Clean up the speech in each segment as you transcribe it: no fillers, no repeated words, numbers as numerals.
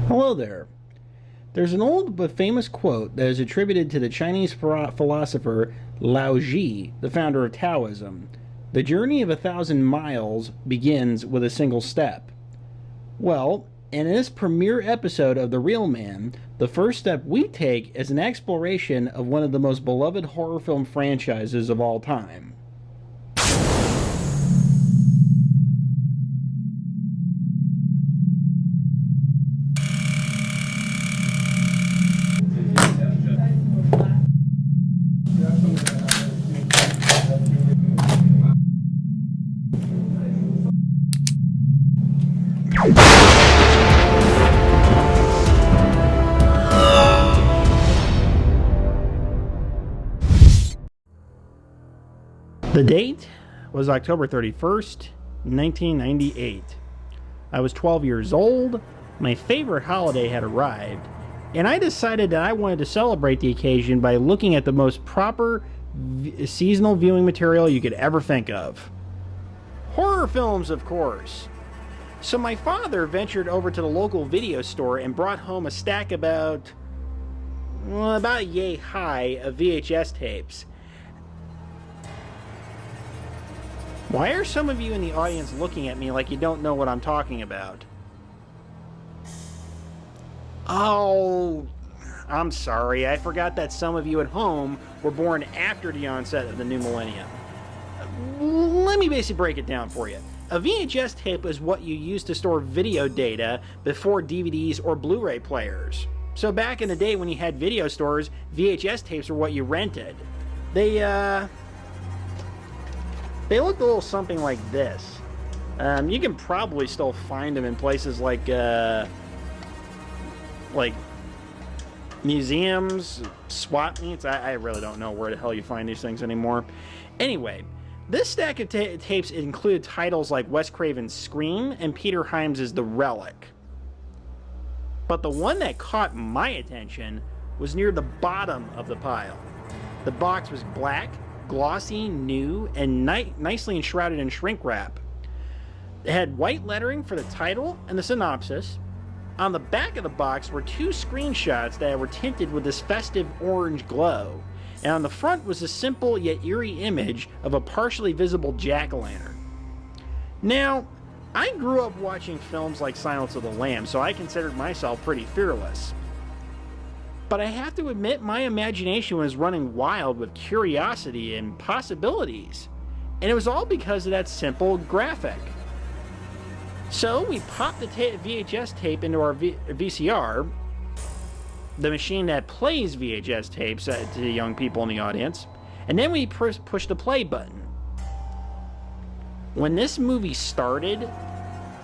Hello there. There's an old but famous quote that is attributed to the Chinese philosopher Lao Ji, the founder of Taoism. The journey of 1,000 miles begins with a single step. Well, in this premiere episode of The Real Man, the first step we take is an exploration of one of the most beloved horror film franchises of all time. The date was October 31st, 1998. I was 12 years old, my favorite holiday had arrived, and I decided that I wanted to celebrate the occasion by looking at the most proper seasonal viewing material you could ever think of. Horror films, of course. So my father ventured over to the local video store and brought home a stack about yay high of VHS tapes. Why are some of you in the audience looking at me like you don't know what I'm talking about? Oh, I'm sorry. I forgot that some of you at home were born after the onset of the new millennium. Let me basically break it down for you. A VHS tape is what you used to store video data before DVDs or Blu-ray players. So back in the day when you had video stores, VHS tapes were what you rented. They looked a little something like this. You can probably still find them in places like museums, swap meets. I really don't know where the hell you find these things anymore. Anyway, this stack of tapes included titles like Wes Craven's Scream and Peter Hyams' The Relic. But the one that caught my attention was near the bottom of the pile. The box was black, glossy, new, and nicely enshrouded in shrink wrap. It had white lettering for the title and the synopsis. On the back of the box were two screenshots that were tinted with this festive orange glow, and on the front was a simple yet eerie image of a partially visible jack-o'-lantern. Now, I grew up watching films like Silence of the Lambs, so I considered myself pretty fearless. But I have to admit, my imagination was running wild with curiosity and possibilities. And it was all because of that simple graphic. So we popped the VHS tape into our VCR, the machine that plays VHS tapes to the young people in the audience, and then we pushed the play button. When this movie started,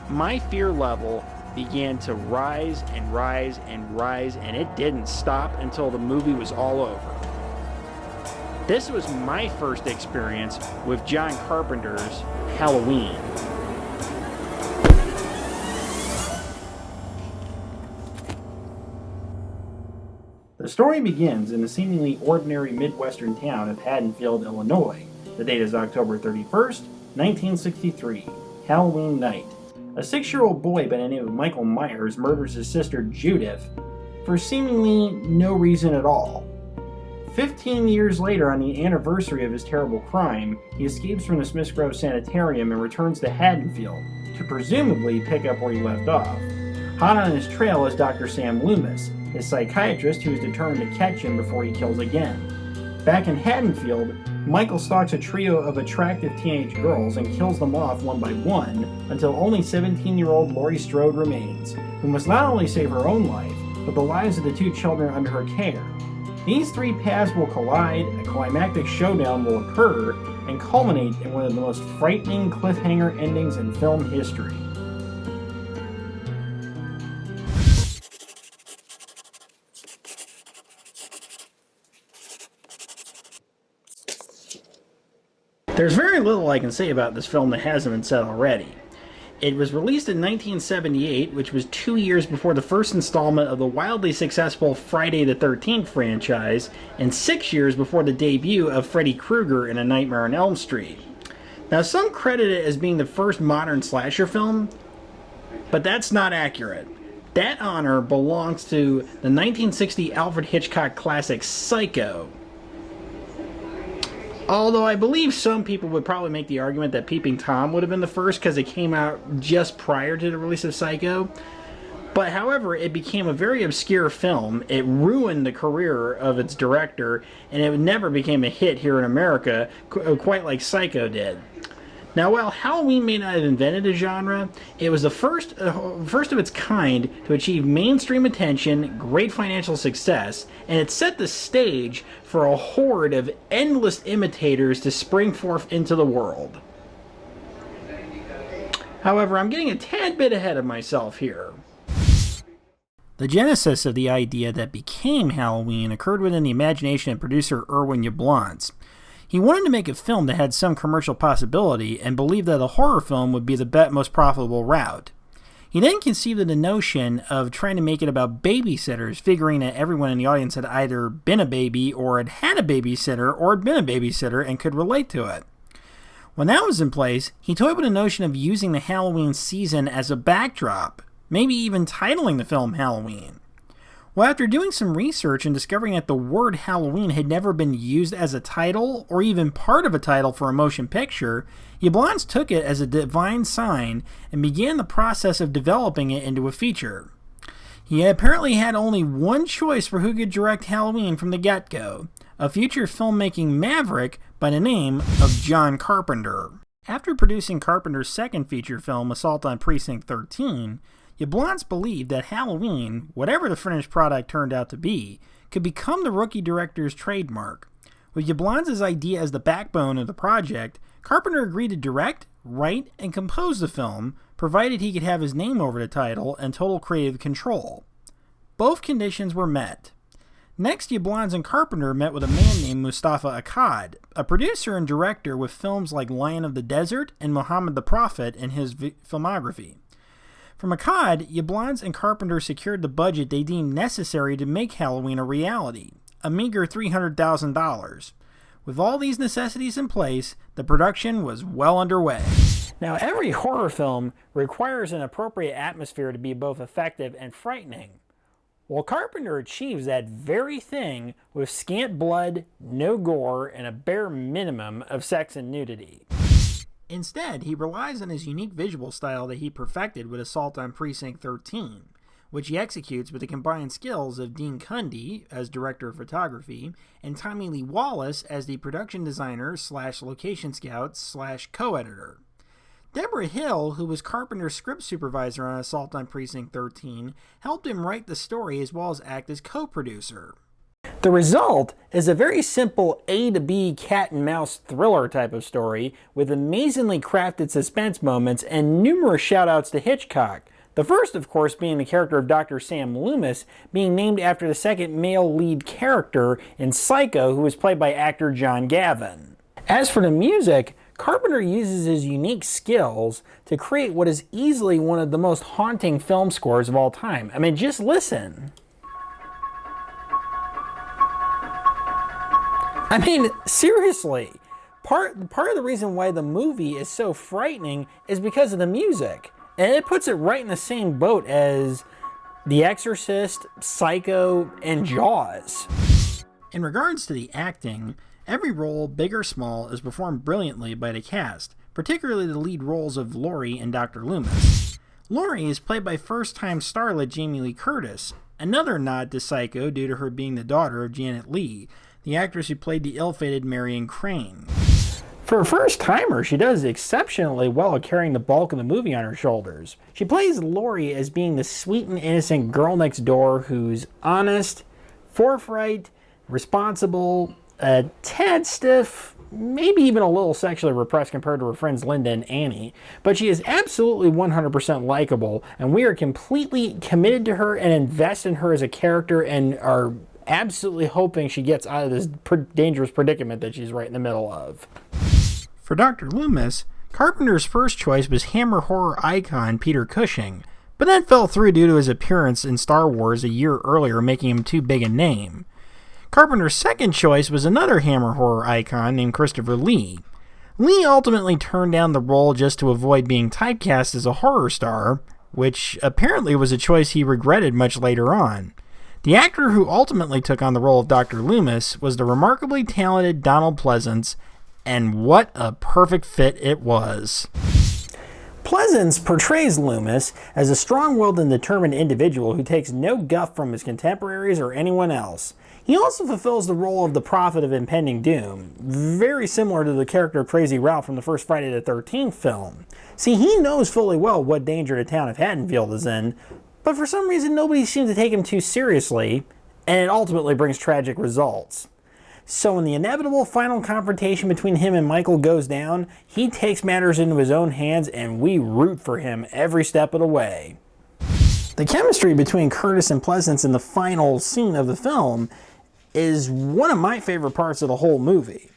my fear level began to rise and rise and rise, and it didn't stop until the movie was all over. This was my first experience with John Carpenter's Halloween. The story begins in the seemingly ordinary Midwestern town of Haddonfield, Illinois. The date is October 31st, 1963, Halloween night. A 6-year-old boy by the name of Michael Myers murders his sister Judith for seemingly no reason at all. 15 years later, on the anniversary of his terrible crime, he escapes from the Smith Grove Sanitarium and returns to Haddonfield to presumably pick up where he left off. Hot on his trail is Dr. Sam Loomis, his psychiatrist who is determined to catch him before he kills again. Back in Haddonfield, Michael stalks a trio of attractive teenage girls and kills them off one by one until only 17-year-old Laurie Strode remains, who must not only save her own life, but the lives of the two children under her care. These three paths will collide, a climactic showdown will occur, and culminate in one of the most frightening cliffhanger endings in film history. There's very little I can say about this film that hasn't been said already. It was released in 1978, which was 2 years before the first installment of the wildly successful Friday the 13th franchise, and 6 years before the debut of Freddy Krueger in A Nightmare on Elm Street. Now, some credit it as being the first modern slasher film, but that's not accurate. That honor belongs to the 1960 Alfred Hitchcock classic Psycho. Although I believe some people would probably make the argument that Peeping Tom would have been the first because it came out just prior to the release of Psycho. But however, it became a very obscure film. It ruined the career of its director, and it never became a hit here in America, quite like Psycho did. Now, while Halloween may not have invented a genre, it was the first of its kind to achieve mainstream attention, great financial success, and it set the stage for a horde of endless imitators to spring forth into the world. However, I'm getting a tad bit ahead of myself here. The genesis of the idea that became Halloween occurred within the imagination of producer Irwin Yablans. He wanted to make a film that had some commercial possibility and believed that a horror film would be the most profitable route. He then conceived of the notion of trying to make it about babysitters, figuring that everyone in the audience had either been a baby or had had a babysitter or had been a babysitter and could relate to it. When that was in place, he toyed with the notion of using the Halloween season as a backdrop, maybe even titling the film Halloween. Well, after doing some research and discovering that the word Halloween had never been used as a title or even part of a title for a motion picture, Yablans took it as a divine sign and began the process of developing it into a feature. He apparently had only one choice for who could direct Halloween from the get-go, a future filmmaking maverick by the name of John Carpenter. After producing Carpenter's second feature film, Assault on Precinct 13, Yablans believed that Halloween, whatever the finished product turned out to be, could become the rookie director's trademark. With Yablans' idea as the backbone of the project, Carpenter agreed to direct, write, and compose the film, provided he could have his name over the title and total creative control. Both conditions were met. Next, Yablans and Carpenter met with a man named Mustafa Akkad, a producer and director with films like Lion of the Desert and Muhammad the Prophet in his filmography. From Akkad, Yablans and Carpenter secured the budget they deemed necessary to make Halloween a reality, a meager $300,000. With all these necessities in place, the production was well underway. Now, every horror film requires an appropriate atmosphere to be both effective and frightening. Well, Carpenter achieves that very thing with scant blood, no gore, and a bare minimum of sex and nudity. Instead, he relies on his unique visual style that he perfected with Assault on Precinct 13, which he executes with the combined skills of Dean Cundy as director of photography and Tommy Lee Wallace as the production designer / location scout / co-editor. Deborah Hill, who was Carpenter's script supervisor on Assault on Precinct 13, helped him write the story as well as act as co-producer. The result is a very simple A to B cat and mouse thriller type of story with amazingly crafted suspense moments and numerous shout-outs to Hitchcock. The first, of course, being the character of Dr. Sam Loomis, being named after the second male lead character in Psycho, who was played by actor John Gavin. As for the music, Carpenter uses his unique skills to create what is easily one of the most haunting film scores of all time. I mean, just listen. I mean, seriously, part of the reason why the movie is so frightening is because of the music. And it puts it right in the same boat as The Exorcist, Psycho, and Jaws. In regards to the acting, every role, big or small, is performed brilliantly by the cast, particularly the lead roles of Laurie and Dr. Loomis. Laurie is played by first-time starlet Jamie Lee Curtis, another nod to Psycho due to her being the daughter of Janet Leigh, the actress who played the ill-fated Marion Crane. For a first-timer, she does exceptionally well at carrying the bulk of the movie on her shoulders. She plays Laurie as being the sweet and innocent girl next door who's honest, forthright, responsible, a tad stiff, maybe even a little sexually repressed compared to her friends Linda and Annie, but she is absolutely 100% likable, and we are completely committed to her and invest in her as a character and are absolutely hoping she gets out of this dangerous predicament that she's right in the middle of. For Dr. Loomis, Carpenter's first choice was Hammer horror icon Peter Cushing, but that fell through due to his appearance in Star Wars a year earlier, making him too big a name. Carpenter's second choice was another Hammer horror icon named Christopher Lee. Lee ultimately turned down the role just to avoid being typecast as a horror star, which apparently was a choice he regretted much later on. The actor who ultimately took on the role of Dr. Loomis was the remarkably talented Donald Pleasance, and what a perfect fit it was. Pleasance portrays Loomis as a strong-willed and determined individual who takes no guff from his contemporaries or anyone else. He also fulfills the role of the prophet of impending doom, very similar to the character of Crazy Ralph from the first Friday the 13th film. See, he knows fully well what danger the town of Haddonfield is in, but for some reason nobody seems to take him too seriously, and it ultimately brings tragic results. So when the inevitable final confrontation between him and Michael goes down, he takes matters into his own hands and we root for him every step of the way. The chemistry between Curtis and Pleasance in the final scene of the film is one of my favorite parts of the whole movie.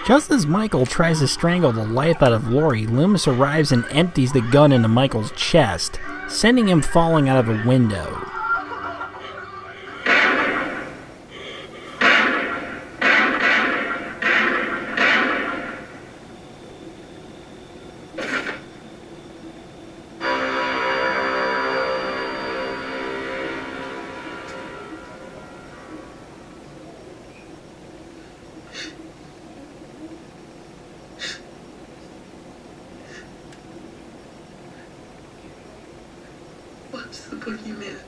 Just as Michael tries to strangle the life out of Laurie, Loomis arrives and empties the gun into Michael's chest, sending him falling out of a window. What's the boogeyman?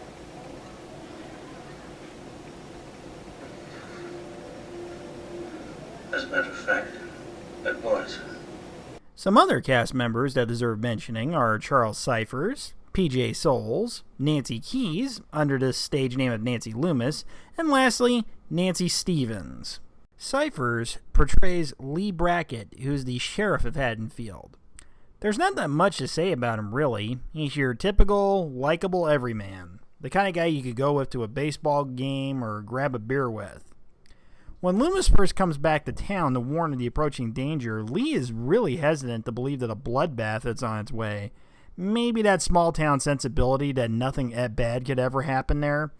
As a matter of fact, it was. Some other cast members that deserve mentioning are Charles Cyphers, P.J. Souls, Nancy Keys, under the stage name of Nancy Loomis, and lastly, Nancy Stevens. Cyphers portrays Lee Brackett, who's the sheriff of Haddonfield. There's not that much to say about him, really. He's your typical, likable everyman. The kind of guy you could go with to a baseball game or grab a beer with. When Loomis first comes back to town to warn of the approaching danger, Lee is really hesitant to believe that a bloodbath is on its way. Maybe that small-town sensibility that nothing bad could ever happen there.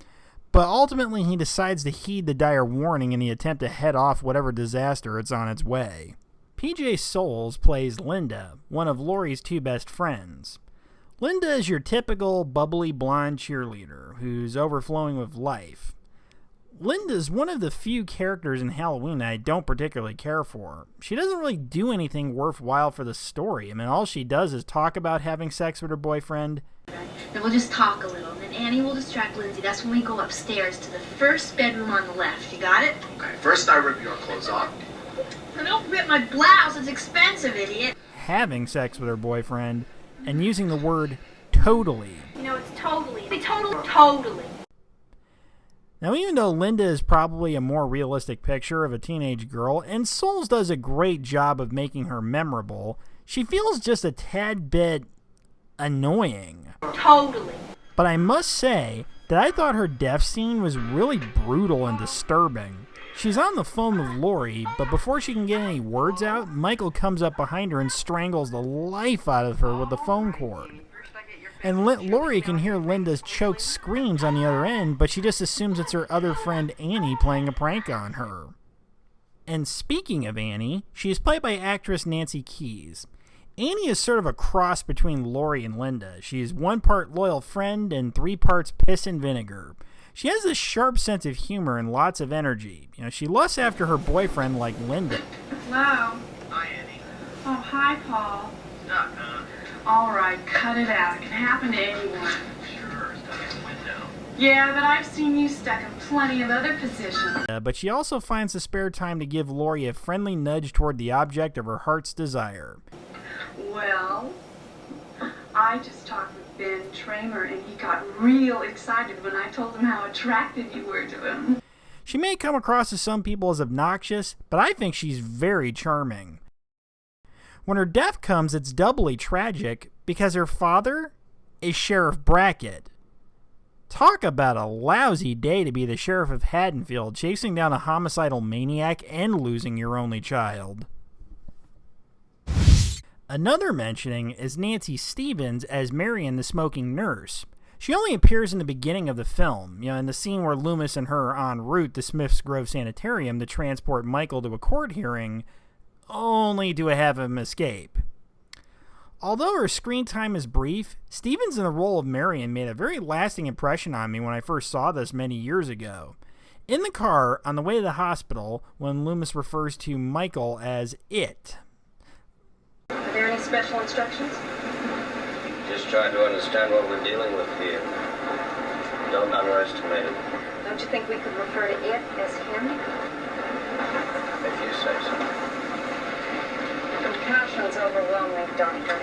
But ultimately, he decides to heed the dire warning in the attempt to head off whatever disaster is on its way. P.J. Souls plays Linda, one of Laurie's two best friends. Linda is your typical bubbly blonde cheerleader who's overflowing with life. Linda's one of the few characters in Halloween I don't particularly care for. She doesn't really do anything worthwhile for the story. I mean, all she does is talk about having sex with her boyfriend. Then we'll just talk a little, and then Annie will distract Lindsay. That's when we go upstairs to the first bedroom on the left. You got it? Okay, first I rip your clothes off. Don't rip my blouse. It's expensive, idiot. Having sex with her boyfriend and using the word totally. You know, it's totally. Now, even though Linda is probably a more realistic picture of a teenage girl, and Souls does a great job of making her memorable, she feels just a tad bit annoying. Totally. But I must say that I thought her death scene was really brutal and disturbing. She's on the phone with Laurie, but before she can get any words out, Michael comes up behind her and strangles the life out of her with the phone cord. And Laurie can hear Linda's choked screams on the other end, but she just assumes it's her other friend Annie playing a prank on her. And speaking of Annie, she is played by actress Nancy Keys. Annie is sort of a cross between Laurie and Linda. She is 1 part loyal friend and 3 parts piss and vinegar. She has a sharp sense of humor and lots of energy. You know, she lusts after her boyfriend like Linda. Hello? Hi, Annie. Oh, hi, Paul. Stop, All right, cut it out. It can happen to anyone. Sure, stuck in the window. Yeah, but I've seen you stuck in plenty of other positions. But she also finds the spare time to give Laurie a friendly nudge toward the object of her heart's desire. Well, I just talked with Ben Tramer, and he got real excited when I told him how attracted you were to him. She may come across to some people as obnoxious, but I think she's very charming. When her death comes, it's doubly tragic because her father is Sheriff Brackett. Talk about a lousy day to be the sheriff of Haddonfield, chasing down a homicidal maniac and losing your only child. Another mentioning is Nancy Stevens as Marion the smoking nurse. She only appears in the beginning of the film, in the scene where Loomis and her are en route to Smith's Grove Sanitarium to transport Michael to a court hearing, only to have him escape. Although her screen time is brief, Stevens in the role of Marion made a very lasting impression on me when I first saw this many years ago. In the car, on the way to the hospital, when Loomis refers to Michael as it. Are there any special instructions? Just try to understand what we're dealing with here. Don't underestimate it. Don't you think we could refer to it as him? If you say so. Compassion's overwhelming, Doctor.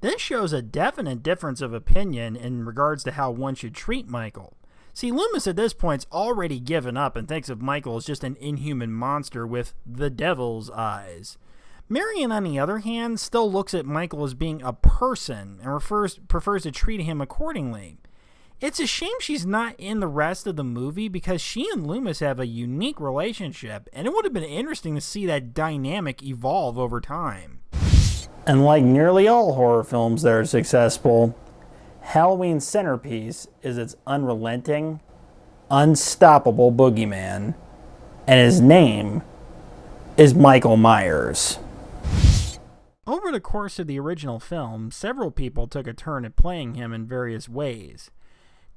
This shows a definite difference of opinion in regards to how one should treat Michael. See, Loomis at this point's already given up and thinks of Michael as just an inhuman monster with the devil's eyes. Marion, on the other hand, still looks at Michael as being a person and prefers to treat him accordingly. It's a shame she's not in the rest of the movie because she and Loomis have a unique relationship, and it would have been interesting to see that dynamic evolve over time. And like nearly all horror films that are successful, Halloween's centerpiece is its unrelenting, unstoppable boogeyman, and his name is Michael Myers. Over the course of the original film, several people took a turn at playing him in various ways.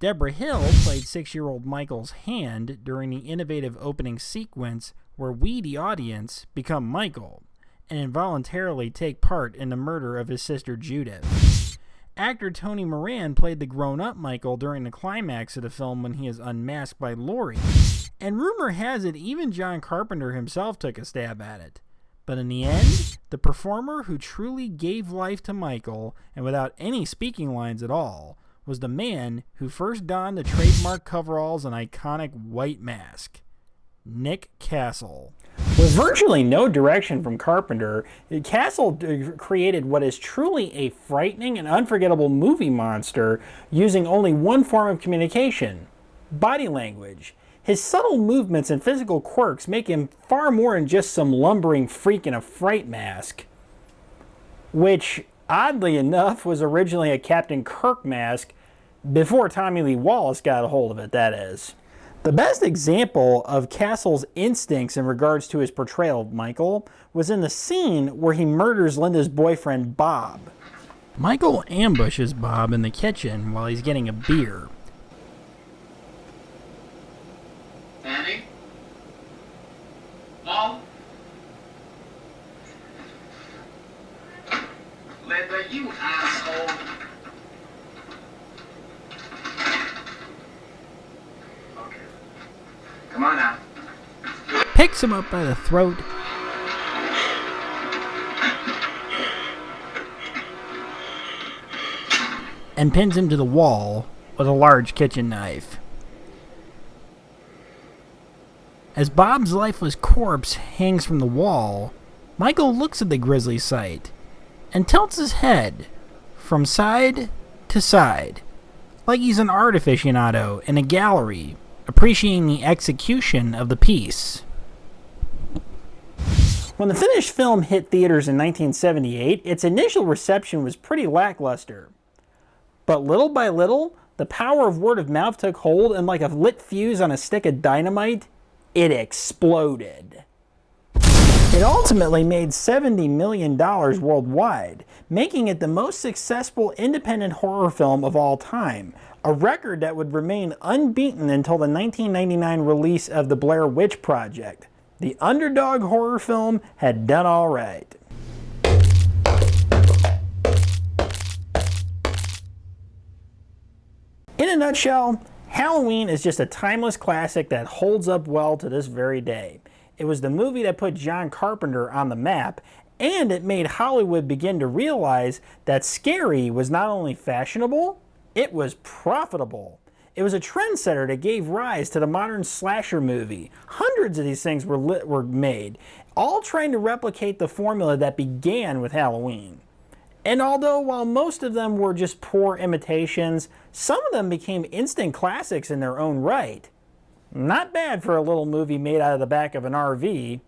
Deborah Hill played 6-year-old Michael's hand during the innovative opening sequence where we, the audience, become Michael and involuntarily take part in the murder of his sister Judith. Actor Tony Moran played the grown-up Michael during the climax of the film when he is unmasked by Laurie, and rumor has it even John Carpenter himself took a stab at it. But in the end, the performer who truly gave life to Michael, and without any speaking lines at all, was the man who first donned the trademark coveralls and iconic white mask, Nick Castle. With virtually no direction from Carpenter, Castle created what is truly a frightening and unforgettable movie monster using only one form of communication, body language. His subtle movements and physical quirks make him far more than just some lumbering freak in a fright mask, which, oddly enough, was originally a Captain Kirk mask before Tommy Lee Wallace got a hold of it, that is. The best example of Castle's instincts in regards to his portrayal of Michael was in the scene where he murders Linda's boyfriend, Bob. Michael ambushes Bob in the kitchen while he's getting a beer. Annie? Mom? Linda, you asshole. Okay. Come on now. Picks him up by the throat and pins him to the wall with a large kitchen knife. As Bob's lifeless corpse hangs from the wall, Michael looks at the grisly sight and tilts his head from side to side, like he's an art aficionado in a gallery, appreciating the execution of the piece. When the finished film hit theaters in 1978, its initial reception was pretty lackluster. But little by little, the power of word of mouth took hold, and like a lit fuse on a stick of dynamite, it exploded. It ultimately made $70 million worldwide, making it the most successful independent horror film of all time, a record that would remain unbeaten until the 1999 release of The Blair Witch Project. The underdog horror film had done all right. In a nutshell, Halloween is just a timeless classic that holds up well to this very day. It was the movie that put John Carpenter on the map, and it made Hollywood begin to realize that scary was not only fashionable, it was profitable. It was a trendsetter that gave rise to the modern slasher movie. Hundreds of these things were made, all trying to replicate the formula that began with Halloween. And although while most of them were just poor imitations, some of them became instant classics in their own right. Not bad for a little movie made out of the back of an RV.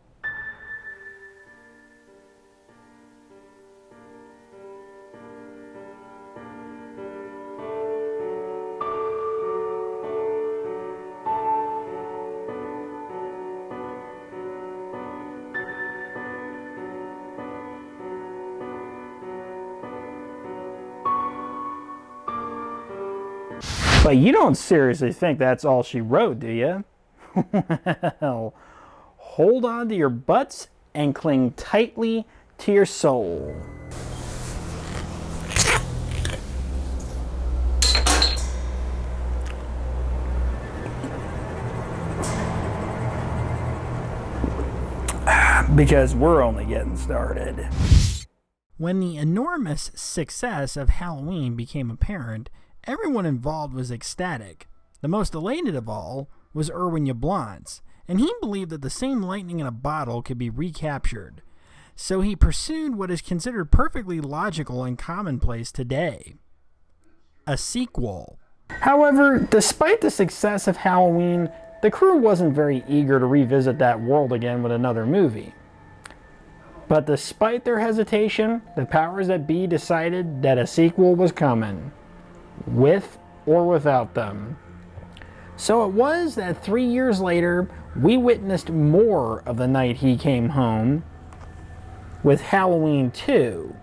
But you don't seriously think that's all she wrote, do you? Well, hold on to your butts and cling tightly to your soul. Because we're only getting started. When the enormous success of Halloween became apparent, everyone involved was ecstatic. The most elated of all was Irwin Yablans, and he believed that the same lightning in a bottle could be recaptured. So he pursued what is considered perfectly logical and commonplace today: a sequel. However, despite the success of Halloween, the crew wasn't very eager to revisit that world again with another movie. But despite their hesitation, the powers that be decided that a sequel was coming, with or without them. So it was that 3 years later, we witnessed more of The Night He Came Home with Halloween 2.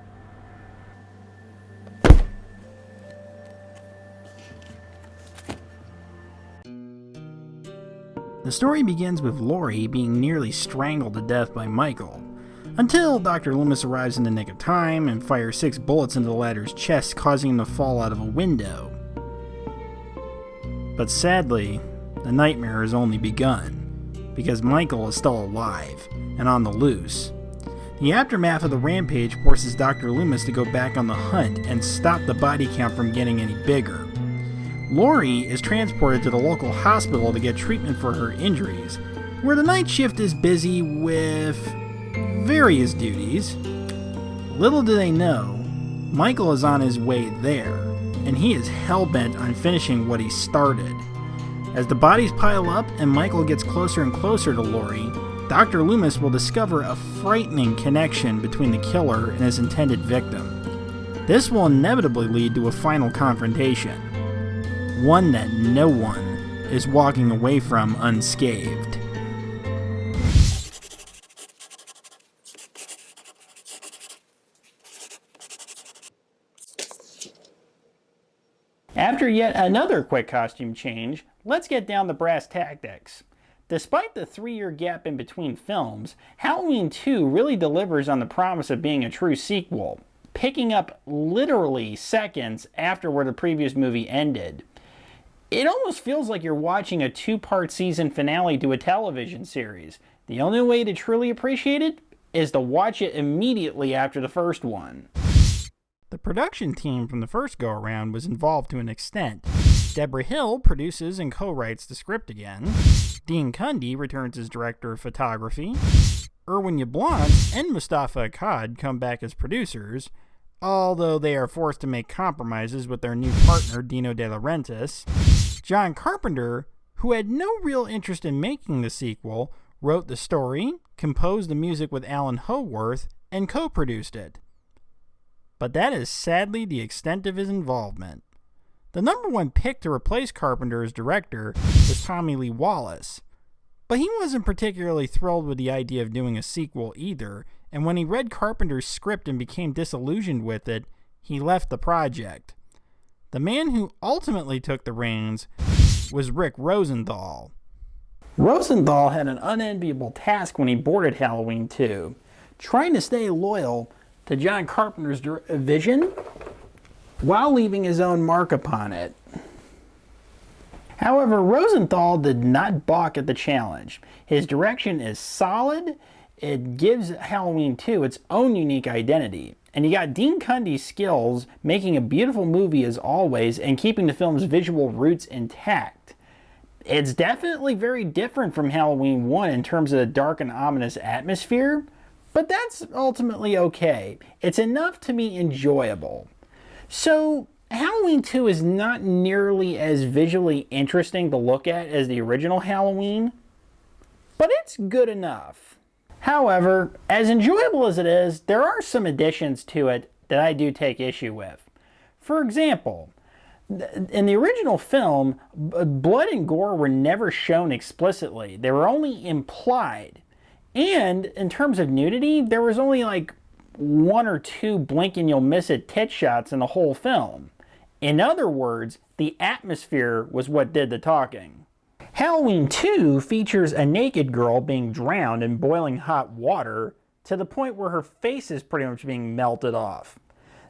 The story begins with Laurie being nearly strangled to death by Michael, until Dr. Loomis arrives in the nick of time and fires 6 bullets into the latter's chest, causing him to fall out of a window. But sadly, the nightmare has only begun, because Michael is still alive and on the loose. The aftermath of the rampage forces Dr. Loomis to go back on the hunt and stop the body count from getting any bigger. Laurie is transported to the local hospital to get treatment for her injuries, where the night shift is busy with various duties. Little do they know, Michael is on his way there, and he is hell-bent on finishing what he started. As the bodies pile up and Michael gets closer and closer to Laurie, Dr. Loomis will discover a frightening connection between the killer and his intended victim. This will inevitably lead to a final confrontation, one that no one is walking away from unscathed. After yet another quick costume change, let's get down to brass tactics. Despite the 3-year gap in between films, Halloween 2 really delivers on the promise of being a true sequel, picking up literally seconds after where the previous movie ended. It almost feels like you're watching a 2-part season finale to a television series. The only way to truly appreciate it is to watch it immediately after the first one. The production team from the first go-around was involved to an extent. Deborah Hill produces and co-writes the script again. Dean Cundy returns as director of photography. Irwin Yablans and Mustafa Akkad come back as producers, although they are forced to make compromises with their new partner, Dino De Laurentiis. John Carpenter, who had no real interest in making the sequel, wrote the story, composed the music with Alan Howarth, and co-produced it. But that is sadly the extent of his involvement. The number one pick to replace Carpenter as director was Tommy Lee Wallace, but he wasn't particularly thrilled with the idea of doing a sequel either, and when he read Carpenter's script and became disillusioned with it, he left the project. The man who ultimately took the reins was Rick Rosenthal. Rosenthal had an unenviable task when he boarded Halloween 2, trying to stay loyal to John Carpenter's vision while leaving his own mark upon it. However, Rosenthal did not balk at the challenge. His direction is solid. It gives Halloween 2 its own unique identity. And you got Dean Cundy's skills making a beautiful movie as always and keeping the film's visual roots intact. It's definitely very different from Halloween 1 in terms of the dark and ominous atmosphere, but that's ultimately okay. It's enough to be enjoyable. So, Halloween 2 is not nearly as visually interesting to look at as the original Halloween, but it's good enough. However, as enjoyable as it is, there are some additions to it that I do take issue with. For example, in the original film, blood and gore were never shown explicitly. They were only implied. And in terms of nudity, there was only like 1 or 2 blink and you'll miss it tit shots in the whole film. In other words, the atmosphere was what did the talking. Halloween 2 features a naked girl being drowned in boiling hot water to the point where her face is pretty much being melted off.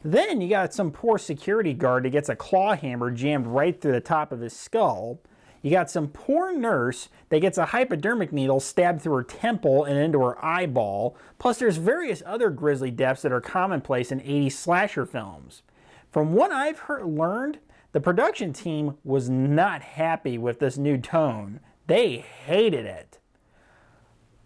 Then you got some poor security guard that gets a claw hammer jammed right through the top of his skull. You got some poor nurse that gets a hypodermic needle stabbed through her temple and into her eyeball. Plus there's various other grisly deaths that are commonplace in 80s slasher films. From what I've learned, the production team was not happy with this new tone. They hated it.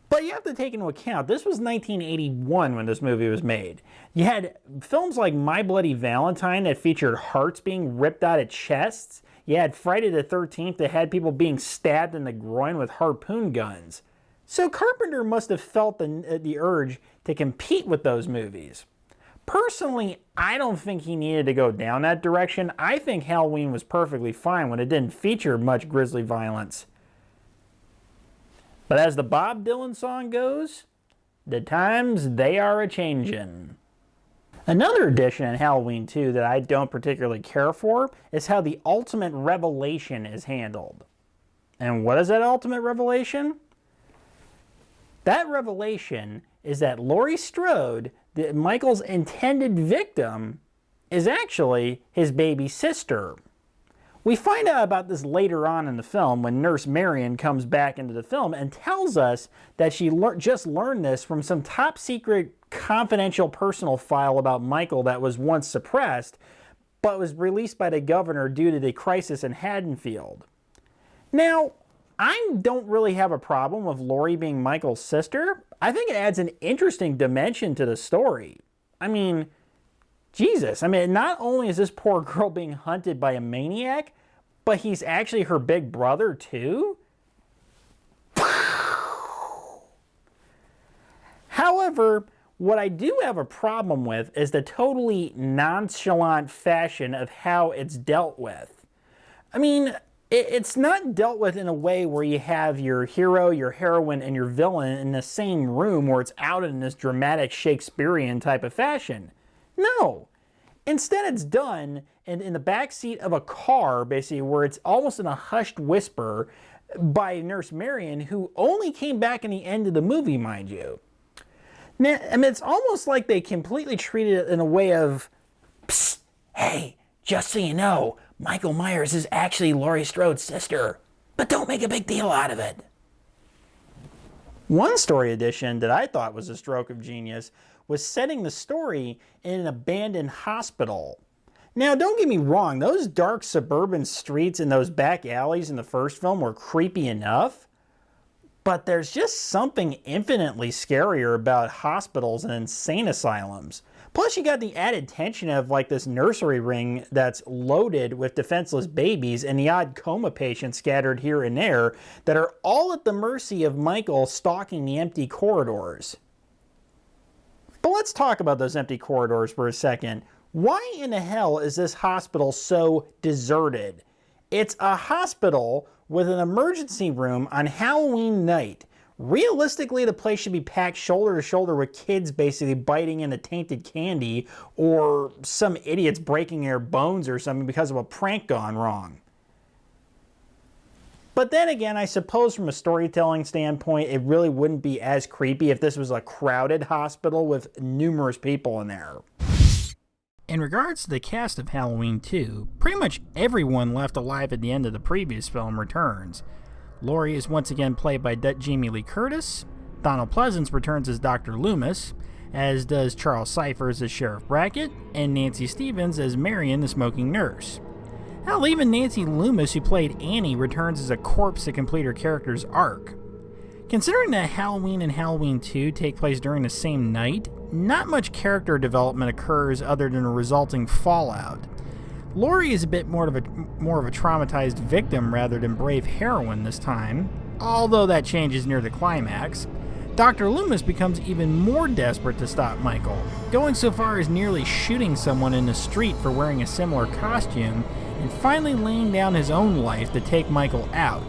But you have to take into account, this was 1981 when this movie was made. You had films like My Bloody Valentine that featured hearts being ripped out of chests. You had Friday the 13th that had people being stabbed in the groin with harpoon guns. So Carpenter must have felt the urge to compete with those movies. Personally, I don't think he needed to go down that direction. I think Halloween was perfectly fine when it didn't feature much grisly violence. But as the Bob Dylan song goes, the times they are a-changin'. Another addition in Halloween 2 that I don't particularly care for is how the ultimate revelation is handled. And what is that ultimate revelation? That revelation is that Laurie Strode, Michael's intended victim, is actually his baby sister. We find out about this later on in the film when Nurse Marion comes back into the film and tells us that she just learned this from some top secret confidential personal file about Michael that was once suppressed but was released by the governor due to the crisis in Haddonfield. Now, I don't really have a problem with Laurie being Michael's sister. I think it adds an interesting dimension to the story. I mean, Jesus, not only is this poor girl being hunted by a maniac, but he's actually her big brother too? However, what I do have a problem with is the totally nonchalant fashion of how it's dealt with. I mean, it's not dealt with in a way where you have your hero, your heroine, and your villain in the same room where it's out in this dramatic Shakespearean type of fashion. No. Instead, it's done in the backseat of a car, basically, where it's almost in a hushed whisper by Nurse Marion, who only came back in the end of the movie, mind you. Now, it's almost like they completely treated it in a way of, psst, hey, just so you know, Michael Myers is actually Laurie Strode's sister, but don't make a big deal out of it. One story addition that I thought was a stroke of genius was setting the story in an abandoned hospital. Now, don't get me wrong, those dark suburban streets and those back alleys in the first film were creepy enough, but there's just something infinitely scarier about hospitals and insane asylums. Plus, you got the added tension of like this nursery ring that's loaded with defenseless babies and the odd coma patients scattered here and there that are all at the mercy of Michael stalking the empty corridors. But let's talk about those empty corridors for a second. Why in the hell is this hospital so deserted? It's a hospital with an emergency room on Halloween night. Realistically, the place should be packed shoulder to shoulder with kids basically biting into tainted candy or some idiots breaking their bones or something because of a prank gone wrong. But then again, I suppose from a storytelling standpoint, it really wouldn't be as creepy if this was a crowded hospital with numerous people in there. In regards to the cast of Halloween 2, pretty much everyone left alive at the end of the previous film returns. Laurie is once again played by Jamie Lee Curtis. Donald Pleasance returns as Dr. Loomis, as does Charles Cyphers as Sheriff Brackett, and Nancy Stevens as Marion, the smoking nurse. Hell, even Nancy Loomis, who played Annie, returns as a corpse to complete her character's arc. Considering that Halloween and Halloween 2 take place during the same night, not much character development occurs other than a resulting fallout. Laurie is a bit more of a traumatized victim rather than brave heroine this time, although that changes near the climax. Dr. Loomis becomes even more desperate to stop Michael, going so far as nearly shooting someone in the street for wearing a similar costume, and finally laying down his own life to take Michael out,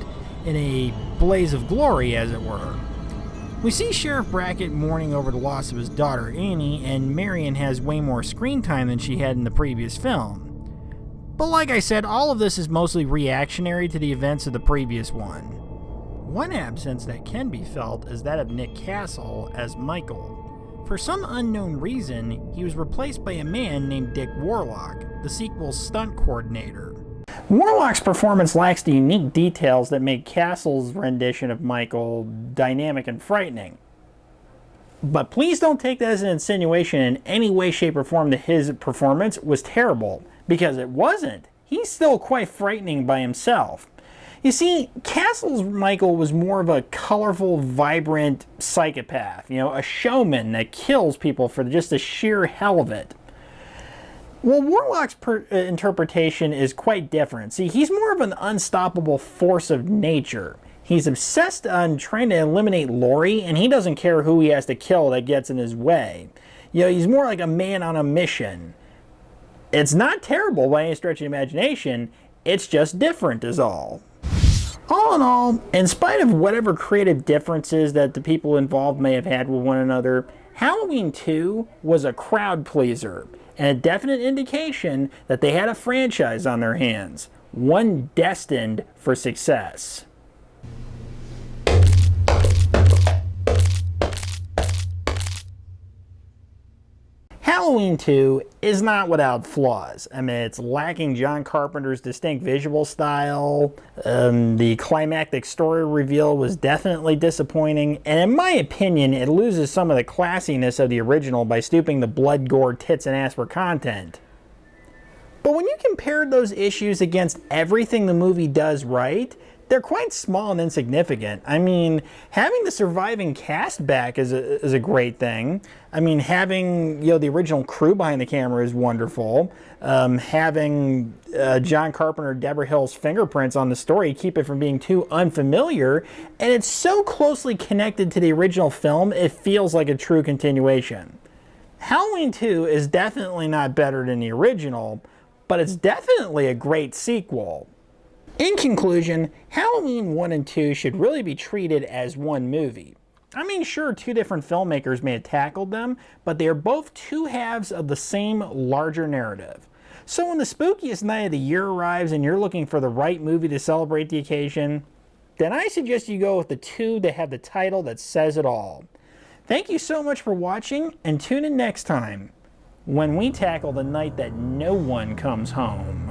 in a blaze of glory, as it were. We see Sheriff Brackett mourning over the loss of his daughter Annie, and Marion has way more screen time than she had in the previous film. But like I said, all of this is mostly reactionary to the events of the previous one. One absence that can be felt is that of Nick Castle as Michael. For some unknown reason, he was replaced by a man named Dick Warlock, the sequel's stunt coordinator. Warlock's performance lacks the unique details that make Castle's rendition of Michael dynamic and frightening. But please don't take that as an insinuation in any way, shape, or form that his performance was terrible, because it wasn't. He's still quite frightening by himself. You see, Castle's Michael was more of a colorful, vibrant psychopath, a showman that kills people for just the sheer hell of it. Well, Warlock's interpretation is quite different. See, he's more of an unstoppable force of nature. He's obsessed on trying to eliminate Laurie, and he doesn't care who he has to kill that gets in his way. He's more like a man on a mission. It's not terrible by any stretch of the imagination, it's just different is all. All in all, in spite of whatever creative differences that the people involved may have had with one another, Halloween 2 was a crowd pleaser and a definite indication that they had a franchise on their hands, one destined for success. Halloween 2 is not without flaws. I mean, it's lacking John Carpenter's distinct visual style. The climactic story reveal was definitely disappointing. And in my opinion, it loses some of the classiness of the original by stooping to blood, gore, tits, and ass for content. But when you compare those issues against everything the movie does right, they're quite small and insignificant. I mean, having the surviving cast back is a great thing. I mean, having the original crew behind the camera is wonderful. Having John Carpenter, Deborah Hill's fingerprints on the story keep it from being too unfamiliar, and it's so closely connected to the original film, it feels like a true continuation. Halloween 2 is definitely not better than the original, but it's definitely a great sequel. In conclusion, Halloween 1 and 2 should really be treated as one movie. I mean, sure, two different filmmakers may have tackled them, but they are both two halves of the same larger narrative. So when the spookiest night of the year arrives and you're looking for the right movie to celebrate the occasion, then I suggest you go with the two that have the title that says it all. Thank you so much for watching, and tune in next time when we tackle the night that no one comes home.